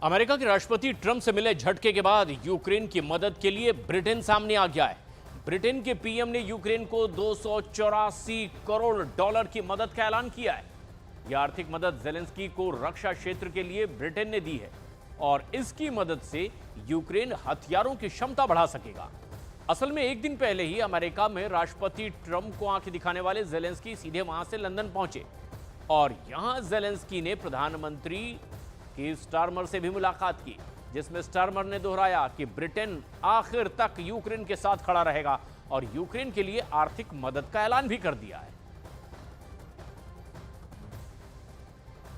America के राष्ट्रपति Trump से मिले झटके के बाद यूक्रेन की मदद के लिए ब्रिटेन सामने आ गया है। ब्रिटेन के पीएम ने यूक्रेन को 284 करोड़ डॉलर की मदद का ऐलान किया है। यह आर्थिक मदद जेलेंस्की को रक्षा क्षेत्र के लिए ब्रिटेन ने दी है और इसकी मदद से यूक्रेन हथियारों की क्षमता बढ़ा सकेगा। असल में एक दिन पहले ही अमेरिका में राष्ट्रपति ट्रंप को आंखें दिखाने वाले जेलेंस्की सीधे वहां से लंदन पहुंचे और यहां जेलेंस्की ने प्रधानमंत्री कीर स्टारमर से भी मुलाकात की, जिसमें स्टारमर ने दोहराया कि ब्रिटेन आखिर तक यूक्रेन के साथ खड़ा रहेगा और यूक्रेन के लिए आर्थिक मदद का ऐलान भी कर दिया है।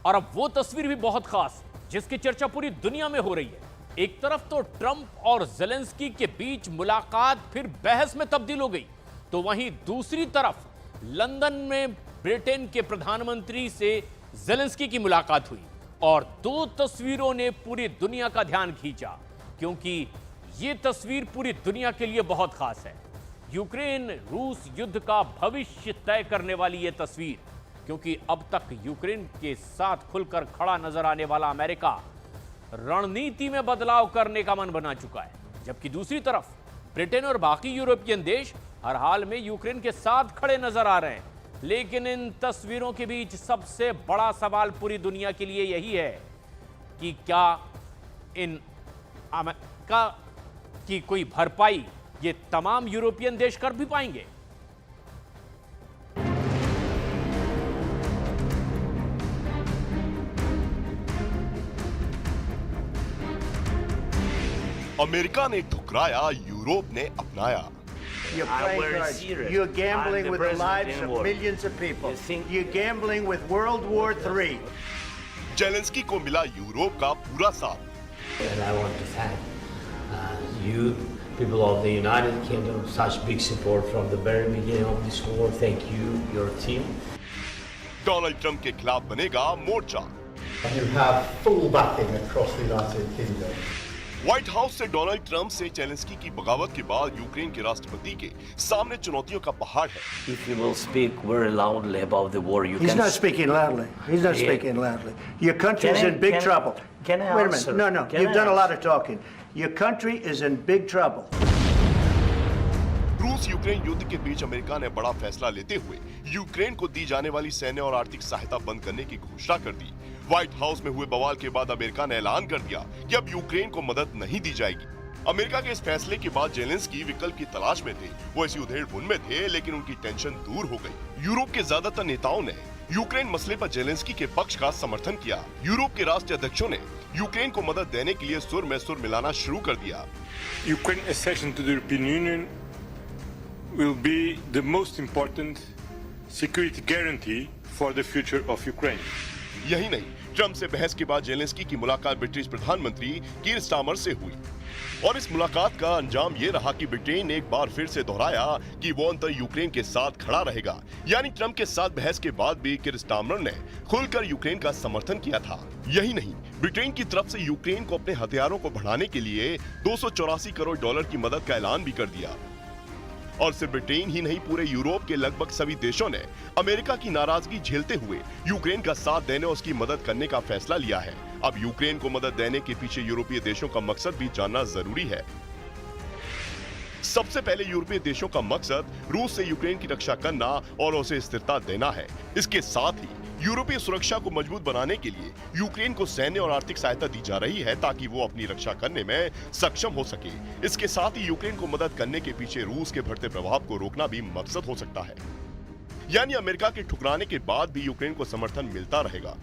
और अब वो तस्वीर भी बहुत खास जिसकी चर्चा पूरी दुनिया में हो रही है। एक तरफ तो ट्रंप और जेलेंस्की के बीच मुलाकात फिर बहस में तब्दील हो गई, तो वहीं दूसरी तरफ लंदन में ब्रिटेन के प्रधानमंत्री से जेलेंस्की की मुलाकात हुई और दो तस्वीरों ने पूरी दुनिया का ध्यान खींचा, क्योंकि यह तस्वीर पूरी दुनिया के लिए बहुत खास है। यूक्रेन रूस युद्ध का भविष्य तय करने वाली यह तस्वीर, क्योंकि अब तक यूक्रेन के साथ खुलकर खड़ा नजर आने वाला अमेरिका रणनीति में बदलाव करने का मन बना चुका है, जबकि दूसरी तरफ ब्रिटेन और बाकी यूरोपियन देश हर हाल में यूक्रेन के साथ खड़े नजर आ रहे हैं। लेकिन इन तस्वीरों के बीच सबसे बड़ा सवाल पूरी दुनिया के लिए यही है कि क्या इन अमेरिका की कोई भरपाई ये तमाम यूरोपियन देश कर भी पाएंगे। अमेरिका ने ठुकराया, यूरोप ने अपनाया। You're playing cards. You're gambling with the lives of millions of people. You're gambling with World War III. Zelensky को मिला यूरोप का पूरा साथ। And I want to thank you, people of the United Kingdom, such big support from the very beginning of this war. Thank you, your team. Donald Trump के खिलाफ बनेगा मोर्चा। You have full backing across the United Kingdom. White house से Donald Trump से Zelensky की बगावत के बाद Ukraine के राष्ट्रपति के सामने चुनौतियों का पहाड़ है। If you will speak very loudly about the war, you He's can. not speaking loudly. He's not speaking loudly. Your country is in big trouble. Can I Wait a answer? minute. No. Can You've I done a lot answer? of talking. Your country is in big trouble. रूस Ukraine युद्ध के बीच America ने बड़ा फैसला लेते हुए Ukraine को दी जाने वाली सैन्य और आर्थिक सहायता बंद करने की घोषणा कर दी। व्हाइट हाउस में हुए बवाल के बाद अमेरिका ने ऐलान कर दिया कि अब यूक्रेन को मदद नहीं दी जाएगी। अमेरिका के इस फैसले के बाद जेलेंस्की विकल्प की तलाश में थे। वो इसी उधेड़-बुन में थे, लेकिन उनकी टेंशन दूर हो गई। यूरोप के ज्यादातर नेताओं ने यूक्रेन मसले पर जेलेंस्की के पक्ष का समर्थन किया। यूरोप के राष्ट्रीय अध्यक्षों ने यूक्रेन को मदद देने के लिए सुर में सुर मिलाना शुरू कर दिया। Ukraine's accession to the European Union will be the most important security guarantee for the future of Ukraine. यही नहीं, ट्रंप से बहस के बाद जेलेंस्की की मुलाकात ब्रिटिश प्रधानमंत्री कीर स्टारमर से हुई और इस मुलाकात का अंजाम ये रहा कि ब्रिटेन ने एक बार फिर से दोहराया कि वो अंतर यूक्रेन के साथ खड़ा रहेगा। यानी ट्रंप के साथ बहस के बाद भी कीर स्टारमर ने खुलकर यूक्रेन का समर्थन किया था। यही नहीं, ब्रिटेन की तरफ से यूक्रेन को अपने हथियारों को बढ़ाने के लिए 284 करोड़ डॉलर की मदद का ऐलान भी कर दिया। और सिर्फ ब्रिटेन ही नहीं, पूरे यूरोप के लगभग सभी देशों ने अमेरिका की नाराजगी झेलते हुए यूक्रेन का साथ देने और उसकी मदद करने का फैसला लिया है। अब यूक्रेन को मदद देने के पीछे यूरोपीय देशों का मकसद भी जानना जरूरी है। सबसे पहले यूरोपीय देशों का मकसद रूस से यूक्रेन की रक्षा करना और उसे स्थिरता देना है। इसके साथ ही यूरोपीय सुरक्षा को मजबूत बनाने के लिए यूक्रेन को सैन्य और आर्थिक सहायता दी जा रही है ताकि वो अपनी रक्षा करने में सक्षम हो सके। इसके साथ ही यूक्रेन को मदद करने के पीछे रूस के बढ़ते प्रभाव को रोकना भी मकसद हो सकता है। यानी अमेरिका के ठुकराने के बाद भी यूक्रेन को समर्थन मिलता रहेगा।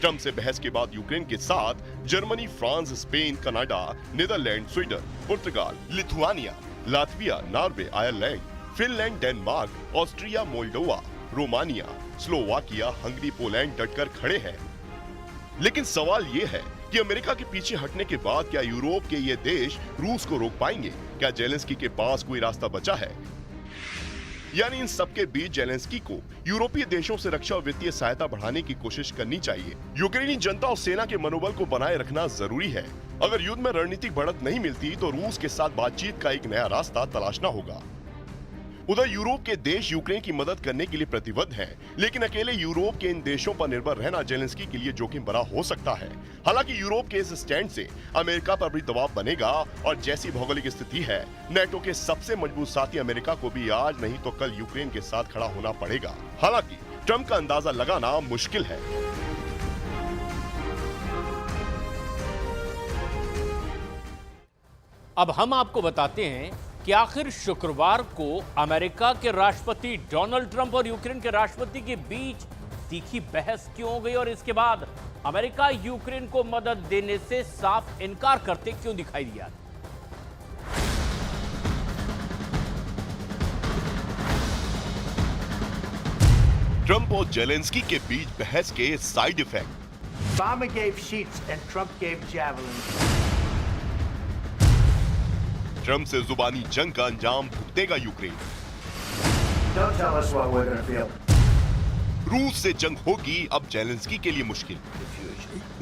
ट्रंप से बहस के बाद यूक्रेन के साथ Germany, France, Spain, Canada, Netherland, Sweden, Portugal, Lithuania, Latvia, Norway, Ireland, Finland, Denmark, Austria, Moldova, Romania, Slovakia, Hungary, Poland डटकर खड़े हैं। लेकिन सवाल यह है कि अमेरिका के पीछे हटने के बाद क्या यूरोप के ये देश रूस को रोक पाएंगे? क्या जेलेंस्की के पास कोई रास्ता बचा है? यानी इन सबके बीच जेलेंस्की को यूरोपीय देशों से रक्षा और वित्तीय सहायता बढ़ाने की कोशिश करनी चाहिए। यूक्रेनी जनता और सेना के मनोबल को बनाए रखना जरूरी है। अगर युद्ध में रणनीतिक बढ़त नहीं मिलती तो रूस के साथ बातचीत का एक नया रास्ता तलाशना होगा। उधर यूरोप के देश यूक्रेन की मदद करने के लिए प्रतिबद्ध हैं, लेकिन अकेले यूरोप के इन देशों पर निर्भर रहना जेलेंस्की के लिए जोखिम भरा हो सकता है। हालांकि यूरोप के इस स्टैंड से अमेरिका पर भी दबाव बनेगा और जैसी भौगोलिक स्थिति है, नेटो के सबसे मजबूत साथी अमेरिका को भी आज नहीं तो कल यूक्रेन के साथ खड़ा होना पड़ेगा। हालांकि ट्रंप का अंदाजा लगाना मुश्किल है। अब हम आपको बताते हैं कि आखिर शुक्रवार को अमेरिका के राष्ट्रपति डोनाल्ड ट्रंप और यूक्रेन के राष्ट्रपति के बीच तीखी बहस क्यों हो गई और इसके बाद अमेरिका यूक्रेन को मदद देने से साफ इनकार करते क्यों दिखाई दिया। ट्रंप और जेलेंस्की के बीच बहस के side effect. Obama gave sheets and Trump gave javelins. Trump से जुबानी जंग का अंजाम भुगतेगा Ukraine. Don't tell us what we're going to feel. रूस से जंग होगी अब जेलेंस्की के लिए मुश्किल।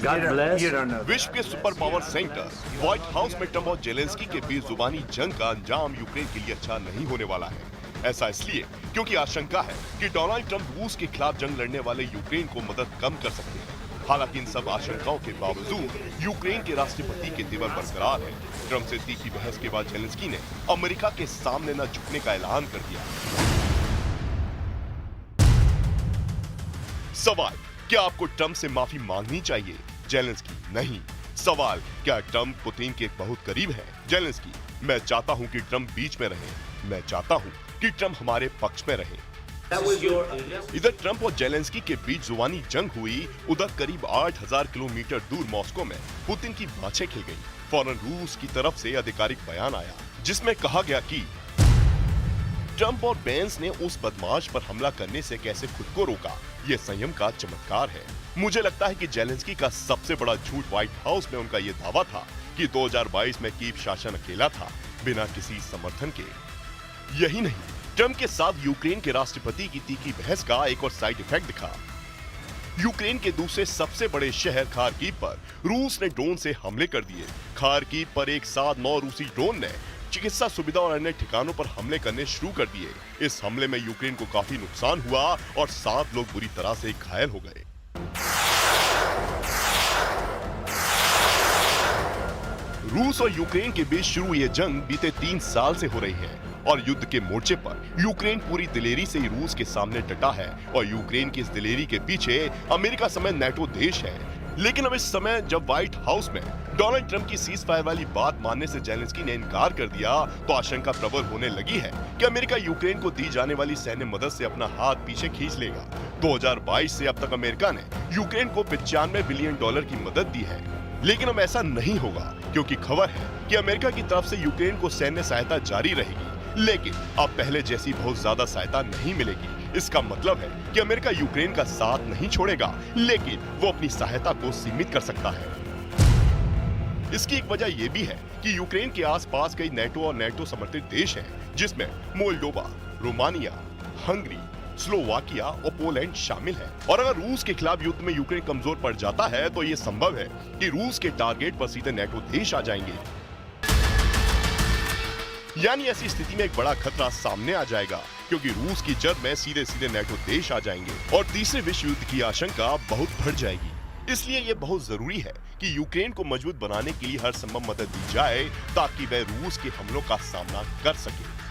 God bless. You don't know. विश्व के super power centre white house में ट्रंप और जेलेंस्की के बीच जुबानी जंग का अंजाम यूक्रेन के लिए अच्छा नहीं होने वाला है। ऐसा इसलिए क्योंकि आशंका है कि डोनाल्ड ट्रंप रूस के खिलाफ जंग लड़ने वाले यूक्रेन को मदद कम कर सकते हैं। हालांकि इन सब आशंकाओं के बावजूद यूक्रेन के राष्ट्रपति के तेवर बरकरार है। ट्रंप से तीखी बहस के बाद जेलेंस्की ने अमेरिका के सामने न झुकने का ऐलान कर दिया। सवाल, क्या आपको ट्रंप से माफी मांगनी चाहिए? जेलेंस्की, नहीं। सवाल, क्या ट्रंप पुतिन के बहुत करीब है? जेलेंस्की, मैं चाहता हूं कि ट्रंप बीच में रहे। मैं चाहता हूं कि ट्रंप हमारे पक्ष में रहे। इधर ट्रंप और जेलेंस्की के बीच जुबानी जंग हुई, उधर करीब 8000 किलोमीटर दूर मॉस्को में पुतिन की बाछें खिल गई। फौरन रूस की तरफ से आधिकारिक बयान आया जिसमें कहा गया कि ट्रंप और बेंस ने उस बदमाश पर हमला करने से कैसे खुद को रोका, ये संयम का चमत्कार है। मुझे लगता है कि जेलेंस्की का सबसे बड़ा झूठ व्हाइट हाउस में उनका ये दावा था कि 2022 में कीव शासन अकेला था, बिना किसी समर्थन के। यही नहीं, ट्रंप के साथ यूक्रेन के राष्ट्रपति की तीखी बहस का एक और साइड इफेक्ट दिखा। यूक्रेन के दूसरे सबसे बड़े शहर खार्किव पर रूस ने ड्रोन से हमले कर दिए। खार्किव पर एक साथ 9 रूसी ड्रोन ने चिकित्सा सुविधा और अन्य ठिकानों पर हमले करने शुरू कर दिए। इस हमले में यूक्रेन को काफी नुकसान हुआ और 7 लोग बुरी तरह से घायल हो गए। रूस और यूक्रेन के बीच शुरू ये जंग बीते 3 साल से हो रही है और युद्ध के मोर्चे पर यूक्रेन पूरी दिलेरी से ही रूस के सामने डटा है और यूक्रेन की इस दिलेरी के पीछे अमेरिका समेत नेटो देश है। लेकिन अब इस समय जब व्हाइट हाउस में डोनाल्ड ट्रंप की सीज फायर वाली बात मानने से जेलेंस्की ने इनकार कर दिया तो आशंका प्रबल होने लगी है कि अमेरिका यूक्रेन को दी जाने वाली सैन्य मदद से अपना हाथ पीछे खींच लेगा। 2022 से अब तक अमेरिका ने यूक्रेन को $95 बिलियन की मदद दी है, लेकिन अब ऐसा नहीं होगा क्योंकि खबर है कि अमेरिका की तरफ से यूक्रेन को सैन्य सहायता जारी रहेगी, लेकिन अब पहले जैसी बहुत ज्यादा सहायता नहीं मिलेगी। इसका मतलब है कि अमेरिका यूक्रेन का साथ नहीं छोड़ेगा, लेकिन वो अपनी सहायता को सीमित कर सकता है। इसकी एक वजह यह भी है कि यूक्रेन के आसपास कई नेटो और नेटो समर्थित देश हैं, जिसमें मोल्डोवा, रोमानिया, हंगरी, स्लोवाकिया और पोलैंड शामिल है। और अगर रूस के खिलाफ युद्ध में यूक्रेन कमजोर पड़ जाता है तो ये संभव है कि रूस के टारगेट पर सीधे नेटो देश आ जाएंगे। यानी ऐसी स्थिति में एक बड़ा खतरा सामने आ जाएगा क्योंकि रूस की जद में सीधे सीधे नेटो देश आ जाएंगे और तीसरे विश्व युद्ध की आशंका बहुत बढ़ जाएगी। इसलिए ये बहुत जरूरी है कि यूक्रेन को मजबूत बनाने के लिए हर संभव मदद दी जाए ताकि वह रूस के हमलों का सामना कर सके।